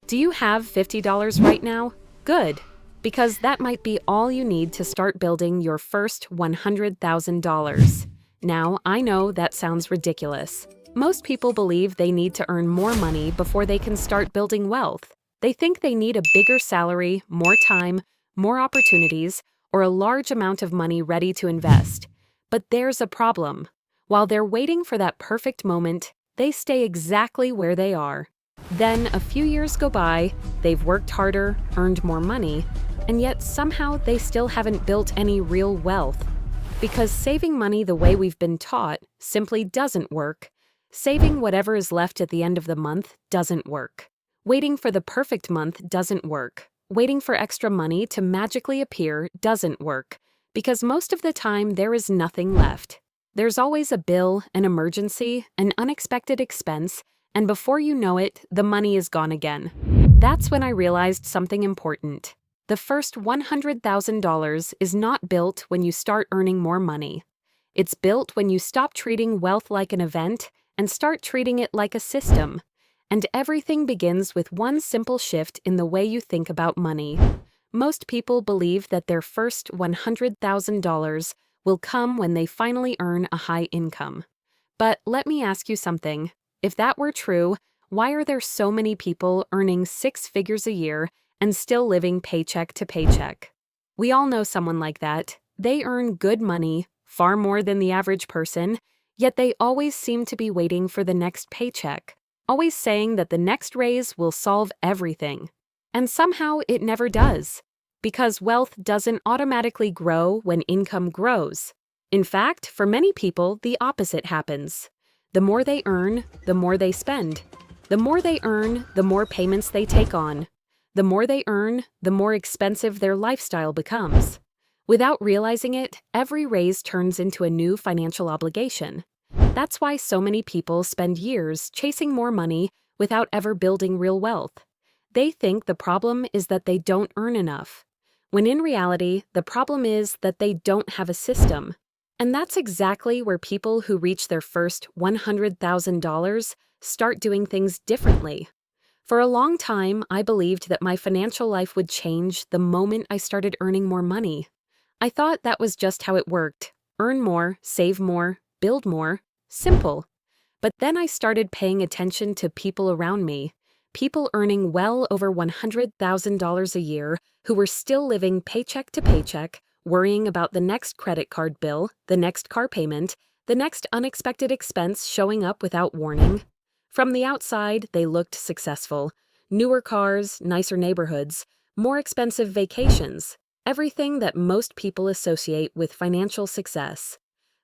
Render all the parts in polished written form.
Do you have $50 right now? Good, because that might be all you need to start building your first $100,000. Now, I know that sounds ridiculous. Most people believe they need to earn more money before they can start building wealth. They think they need a bigger salary, more time, more opportunities, or a large amount of money ready to invest. But there's a problem. While they're waiting for that perfect moment, they stay exactly where they are. Then a few years go by, they've worked harder, earned more money, and yet somehow they still haven't built any real wealth. Because saving money the way we've been taught simply doesn't work. Saving whatever is left at the end of the month doesn't work. Waiting for the perfect month doesn't work. Waiting for extra money to magically appear doesn't work, because most of the time there is nothing left. There's always a bill, an emergency, an unexpected expense, and before you know it, the money is gone again. That's when I realized something important. The first $100,000 is not built when you start earning more money. It's built when you stop treating wealth like an event and start treating it like a system. And everything begins with one simple shift in the way you think about money. Most people believe that their first $100,000 will come when they finally earn a high income. But let me ask you something. If that were true, why are there so many people earning 6 figures a year and still living paycheck to paycheck? We all know someone like that. They earn good money, far more than the average person, yet they always seem to be waiting for the next paycheck, always saying that the next raise will solve everything. And somehow it never does, because wealth doesn't automatically grow when income grows. In fact, for many people, the opposite happens. The more they earn, the more they spend. The more they earn, the more payments they take on. The more they earn, the more expensive their lifestyle becomes. Without realizing it, every raise turns into a new financial obligation. That's why so many people spend years chasing more money without ever building real wealth. They think the problem is that they don't earn enough, when in reality, the problem is that they don't have a system. And that's exactly where people who reach their first $100,000 start doing things differently. For a long time, I believed that my financial life would change the moment I started earning more money. I thought that was just how it worked. Earn more, save more, build more. Simple. But then I started paying attention to people around me, people earning well over $100,000 a year who were still living paycheck to paycheck, worrying about the next credit card bill, the next car payment, the next unexpected expense showing up without warning. From the outside, they looked successful. Newer cars, nicer neighborhoods, more expensive vacations, everything that most people associate with financial success.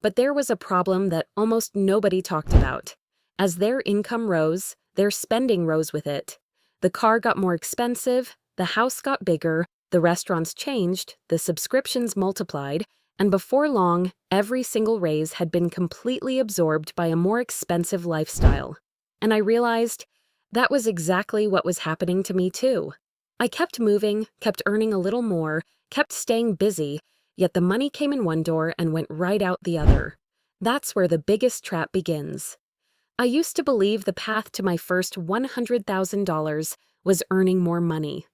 But there was a problem that almost nobody talked about. As their income rose, their spending rose with it. The car got more expensive, the house got bigger, the restaurants changed, the subscriptions multiplied, and before long, every single raise had been completely absorbed by a more expensive lifestyle. And I realized that was exactly what was happening to me too. I kept moving, kept earning a little more, kept staying busy, yet the money came in one door and went right out the other. That's where the biggest trap begins. I used to believe the path to my first $100,000 was earning more money.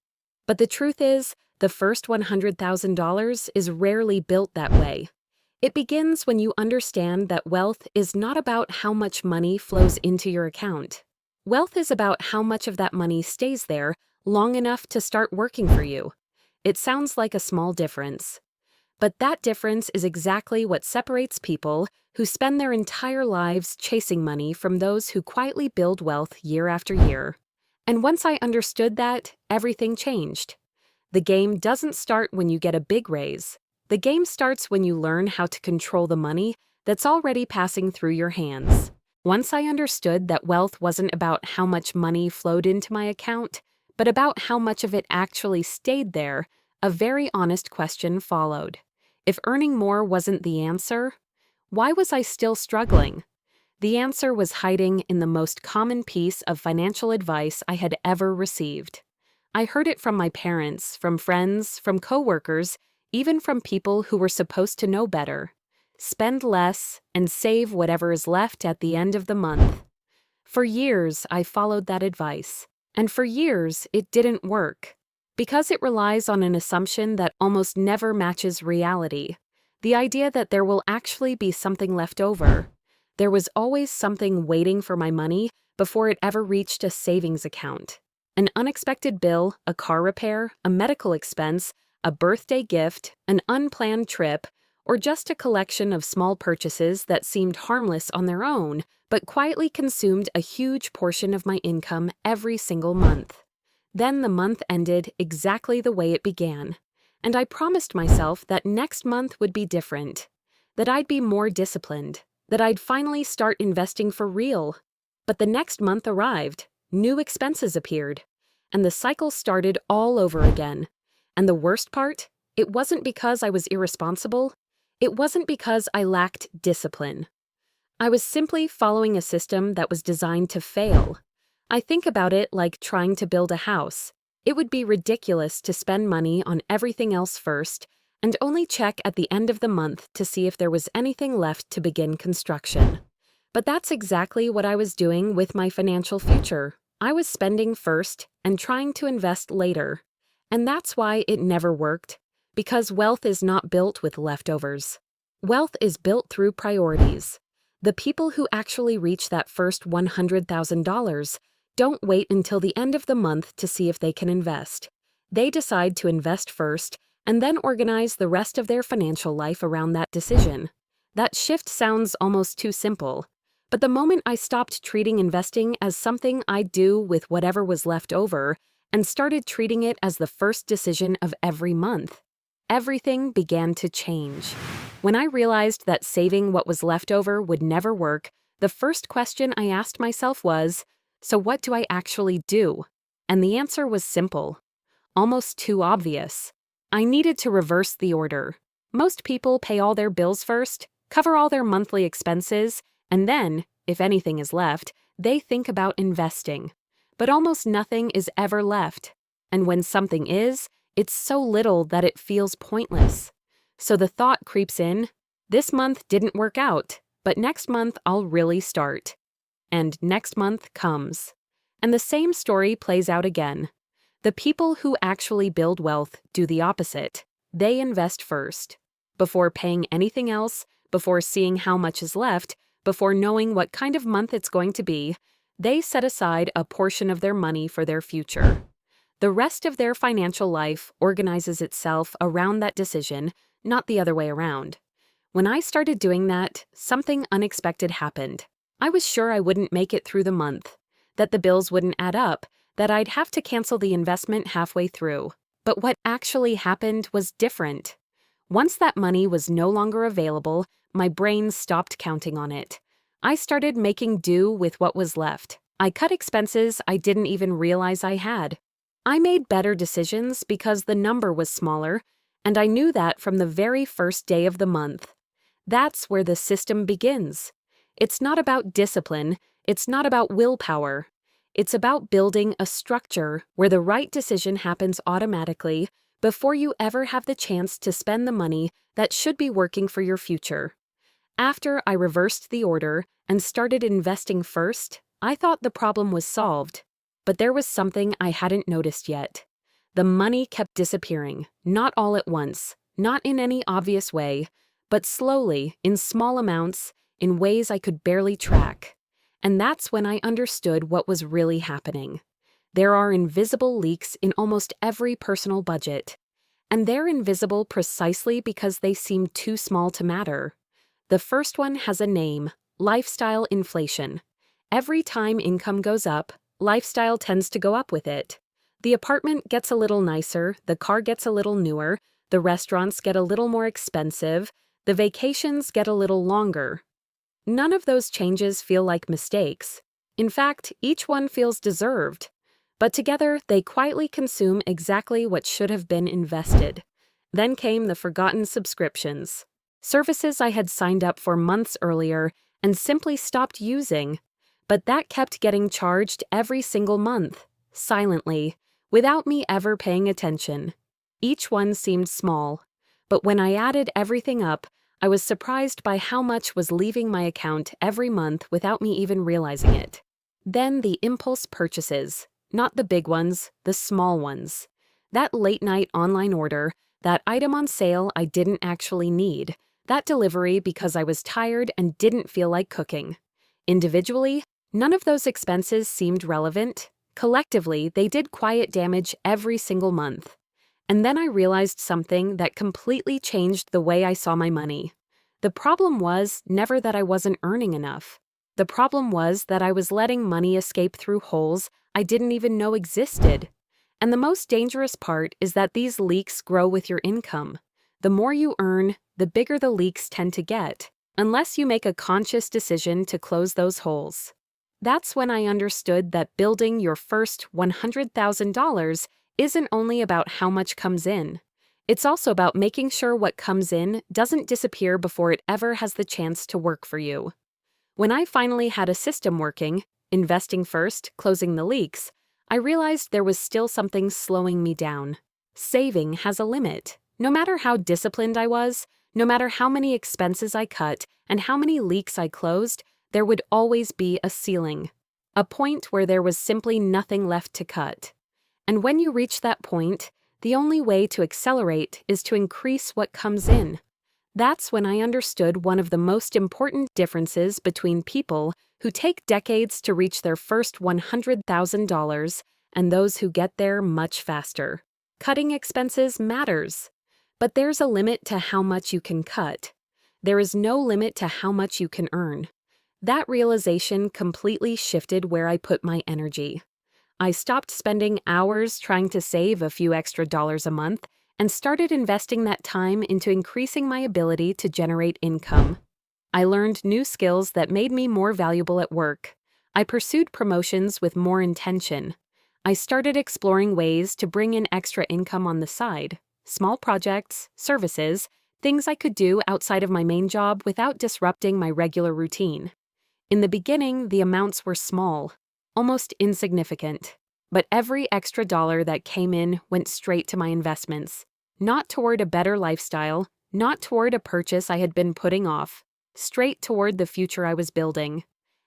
But the truth is, the first $100,000 is rarely built that way. It begins when you understand that wealth is not about how much money flows into your account. Wealth is about how much of that money stays there long enough to start working for you. It sounds like a small difference. But that difference is exactly what separates people who spend their entire lives chasing money from those who quietly build wealth year after year. And once I understood that, everything changed. The game doesn't start when you get a big raise. The game starts when you learn how to control the money that's already passing through your hands. Once I understood that wealth wasn't about how much money flowed into my account, but about how much of it actually stayed there, a very honest question followed. If earning more wasn't the answer, why was I still struggling? The answer was hiding in the most common piece of financial advice I had ever received. I heard it from my parents, from friends, from coworkers, even from people who were supposed to know better. Spend less and save whatever is left at the end of the month. For years, I followed that advice, And for years, it didn't work. Because it relies on an assumption that almost never matches reality. The idea that there will actually be something left over. There was always something waiting for my money before it ever reached a savings account. An unexpected bill, a car repair, a medical expense, a birthday gift, an unplanned trip, or just a collection of small purchases that seemed harmless on their own, but quietly consumed a huge portion of my income every single month. Then the month ended exactly the way it began, and I promised myself that next month would be different, that I'd be more disciplined, that I'd finally start investing for real. But the next month arrived, new expenses appeared, and the cycle started all over again. And the worst part? It wasn't because I was irresponsible. It wasn't because I lacked discipline. I was simply following a system that was designed to fail. I think about it like trying to build a house. It would be ridiculous to spend money on everything else first and only check at the end of the month to see if there was anything left to begin construction. But that's exactly what I was doing with my financial future. I was spending first and trying to invest later. And that's why it never worked, because wealth is not built with leftovers. Wealth is built through priorities. The people who actually reach that first $100,000 don't wait until the end of the month to see if they can invest. They decide to invest first and then organize the rest of their financial life around that decision. That shift sounds almost too simple, but the moment I stopped treating investing as something I'd do with whatever was left over and started treating it as the first decision of every month, everything began to change. When I realized that saving what was left over would never work, the first question I asked myself was, so what do I actually do? And the answer was simple, almost too obvious. I needed to reverse the order. Most people pay all their bills first, cover all their monthly expenses, and then, if anything is left, they think about investing. But almost nothing is ever left. And when something is, it's so little that it feels pointless. So the thought creeps in, this month didn't work out, but next month I'll really start. And next month comes. And the same story plays out again. The people who actually build wealth do the opposite. They invest first. Before paying anything else, before seeing how much is left, before knowing what kind of month it's going to be, they set aside a portion of their money for their future. The rest of their financial life organizes itself around that decision, not the other way around. When I started doing that, something unexpected happened. I was sure I wouldn't make it through the month, that the bills wouldn't add up, that I'd have to cancel the investment halfway through. But what actually happened was different. Once that money was no longer available, my brain stopped counting on it. I started making do with what was left. I cut expenses I didn't even realize I had. I made better decisions because the number was smaller, and I knew that from the very first day of the month. That's where the system begins. It's not about discipline, it's not about willpower. It's about building a structure where the right decision happens automatically before you ever have the chance to spend the money that should be working for your future. After I reversed the order and started investing first, I thought the problem was solved. But there was something I hadn't noticed yet. The money kept disappearing, not all at once, not in any obvious way, but slowly, in small amounts, in ways I could barely track. And that's when I understood what was really happening. There are invisible leaks in almost every personal budget. And they're invisible precisely because they seem too small to matter. The first one has a name, lifestyle inflation. Every time income goes up, lifestyle tends to go up with it. The apartment gets a little nicer, the car gets a little newer, the restaurants get a little more expensive, the vacations get a little longer. None of those changes feel like mistakes. In fact, each one feels deserved. But together, they quietly consume exactly what should have been invested. Then came the forgotten subscriptions. Services I had signed up for months earlier and simply stopped using. But that kept getting charged every single month, silently, without me ever paying attention. Each one seemed small, but when I added everything up, I was surprised by how much was leaving my account every month without me even realizing it. Then the impulse purchases. Not the big ones, the small ones. That late-night online order, that item on sale I didn't actually need, that delivery because I was tired and didn't feel like cooking. Individually, none of those expenses seemed relevant. Collectively, they did quiet damage every single month. And then I realized something that completely changed the way I saw my money. The problem was never that I wasn't earning enough. The problem was that I was letting money escape through holes I didn't even know existed. And the most dangerous part is that these leaks grow with your income. The more you earn, the bigger the leaks tend to get, unless you make a conscious decision to close those holes. That's when I understood that building your first $100,000 isn't only about how much comes in. It's also about making sure what comes in doesn't disappear before it ever has the chance to work for you. When I finally had a system working, investing first, closing the leaks, I realized there was still something slowing me down. Saving has a limit. No matter how disciplined I was, no matter how many expenses I cut and how many leaks I closed, there would always be a ceiling. A point where there was simply nothing left to cut. And when you reach that point, the only way to accelerate is to increase what comes in. That's when I understood one of the most important differences between people who take decades to reach their first $100,000 and those who get there much faster. Cutting expenses matters, but there's a limit to how much you can cut. There is no limit to how much you can earn. That realization completely shifted where I put my energy. I stopped spending hours trying to save a few extra dollars a month and started investing that time into increasing my ability to generate income. I learned new skills that made me more valuable at work. I pursued promotions with more intention. I started exploring ways to bring in extra income on the side, small projects, services, things I could do outside of my main job without disrupting my regular routine. In the beginning, the amounts were small, almost insignificant, but every extra dollar that came in went straight to my investments, not toward a better lifestyle, not toward a purchase I had been putting off, straight toward the future I was building.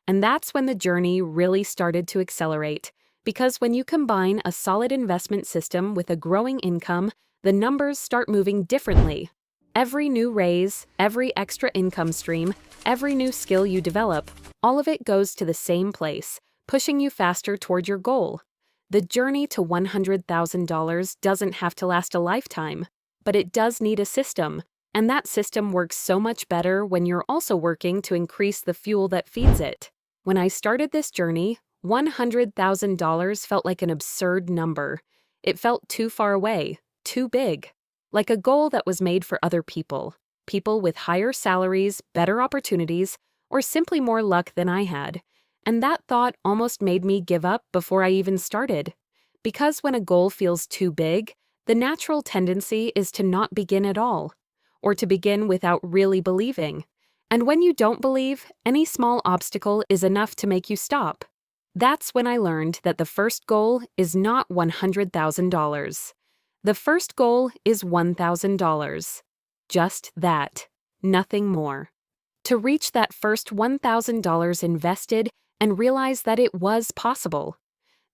And that's when the journey really started to accelerate, because when you combine a solid investment system with a growing income, the numbers start moving differently. Every new raise, every extra income stream, every new skill you develop, all of it goes to the same place, pushing you faster toward your goal. The journey to $100,000 doesn't have to last a lifetime, but it does need a system, and that system works so much better when you're also working to increase the fuel that feeds it. When I started this journey, $100,000 felt like an absurd number. It felt too far away, too big, like a goal that was made for other people, people with higher salaries, better opportunities, or simply more luck than I had. And that thought almost made me give up before I even started. Because when a goal feels too big, the natural tendency is to not begin at all, or to begin without really believing. And when you don't believe, any small obstacle is enough to make you stop. That's when I learned that the first goal is not $100,000. The first goal is $1,000. Just that. Nothing more. To reach that first $1,000 invested and realize that it was possible,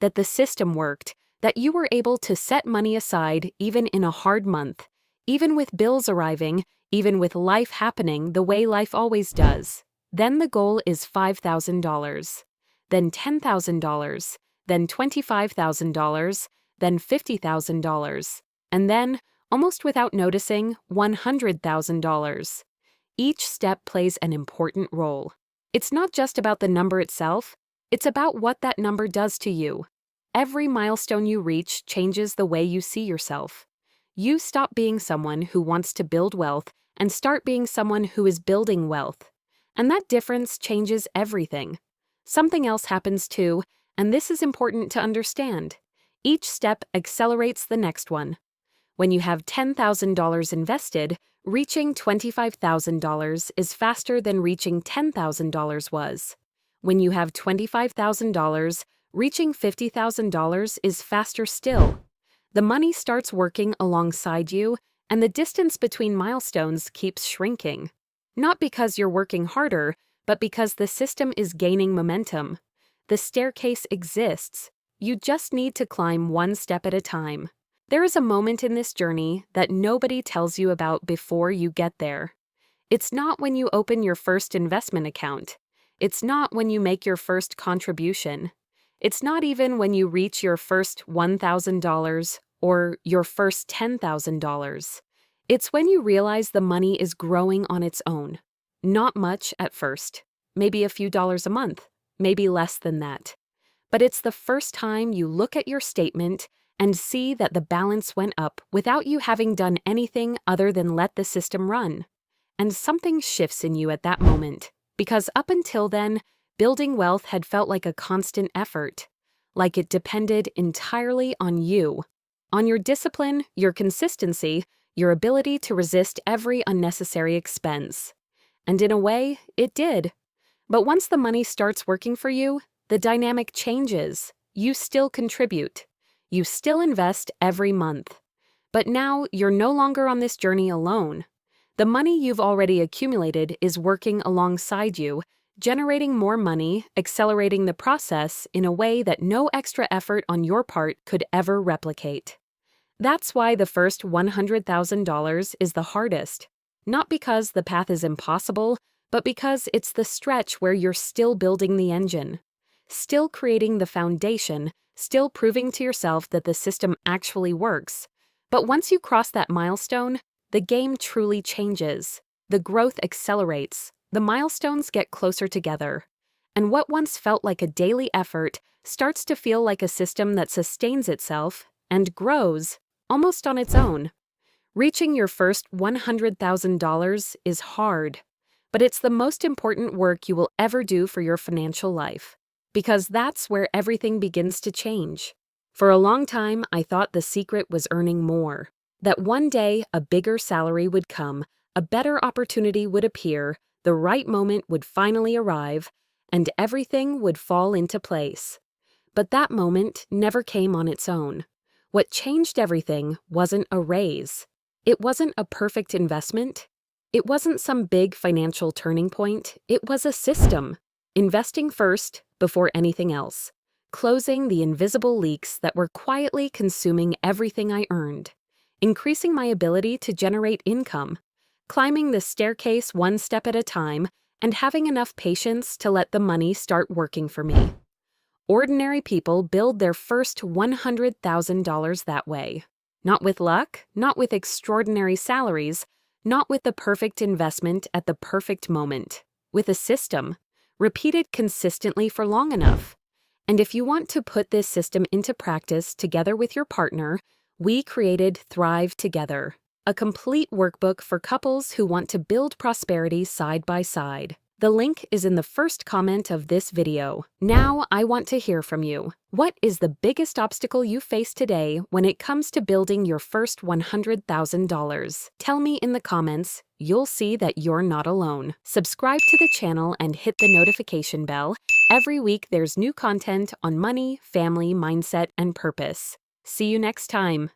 that the system worked, that you were able to set money aside even in a hard month, even with bills arriving, even with life happening the way life always does. Then the goal is $5,000, then $10,000, then $25,000, then $50,000, and then, almost without noticing, $100,000. Each step plays an important role. It's not just about the number itself, it's about what that number does to you. Every milestone you reach changes the way you see yourself. You stop being someone who wants to build wealth and start being someone who is building wealth. And that difference changes everything. Something else happens too, and this is important to understand. Each step accelerates the next one. When you have $10,000 invested, reaching $25,000 is faster than reaching $10,000 was. When you have $25,000, reaching $50,000 is faster still. The money starts working alongside you, and the distance between milestones keeps shrinking. Not because you're working harder, but because the system is gaining momentum. The staircase exists. You just need to climb one step at a time. There is a moment in this journey that nobody tells you about before you get there. It's not when you open your first investment account. It's not when you make your first contribution. It's not even when you reach your first $1,000 or your first $10,000. It's when you realize the money is growing on its own. Not much at first, maybe a few dollars a month, maybe less than that. But it's the first time you look at your statement and see that the balance went up without you having done anything other than let the system run. And something shifts in you at that moment, because up until then, building wealth had felt like a constant effort, like it depended entirely on you, on your discipline, your consistency, your ability to resist every unnecessary expense. And in a way, it did. But once the money starts working for you, the dynamic changes. You still contribute. You still invest every month. But now you're no longer on this journey alone. The money you've already accumulated is working alongside you, generating more money, accelerating the process in a way that no extra effort on your part could ever replicate. That's why the first $100,000 is the hardest. Not because the path is impossible, but because it's the stretch where you're still building the engine, still creating the foundation, still proving to yourself that the system actually works. But once you cross that milestone, the game truly changes. The growth accelerates. The milestones get closer together. And what once felt like a daily effort starts to feel like a system that sustains itself and grows almost on its own. Reaching your first $100,000 is hard, but it's the most important work you will ever do for your financial life, because that's where everything begins to change. For a long time, I thought the secret was earning more, that one day a bigger salary would come, a better opportunity would appear, the right moment would finally arrive, and everything would fall into place. But that moment never came on its own. What changed everything wasn't a raise. It wasn't a perfect investment. It wasn't some big financial turning point. It was a system. Investing first before anything else. Closing the invisible leaks that were quietly consuming everything I earned. Increasing my ability to generate income. Climbing the staircase one step at a time and having enough patience to let the money start working for me. Ordinary people build their first $100,000 that way. Not with luck, not with extraordinary salaries, not with the perfect investment at the perfect moment. With a system, repeated consistently for long enough. And if you want to put this system into practice together with your partner, we created Thrive Together, a complete workbook for couples who want to build prosperity side by side. The link is in the first comment of this video. Now I want to hear from you. What is the biggest obstacle you face today when it comes to building your first $100,000? Tell me in the comments. You'll see that you're not alone. Subscribe to the channel and hit the notification bell. Every week there's new content on money, family, mindset, and purpose. See you next time.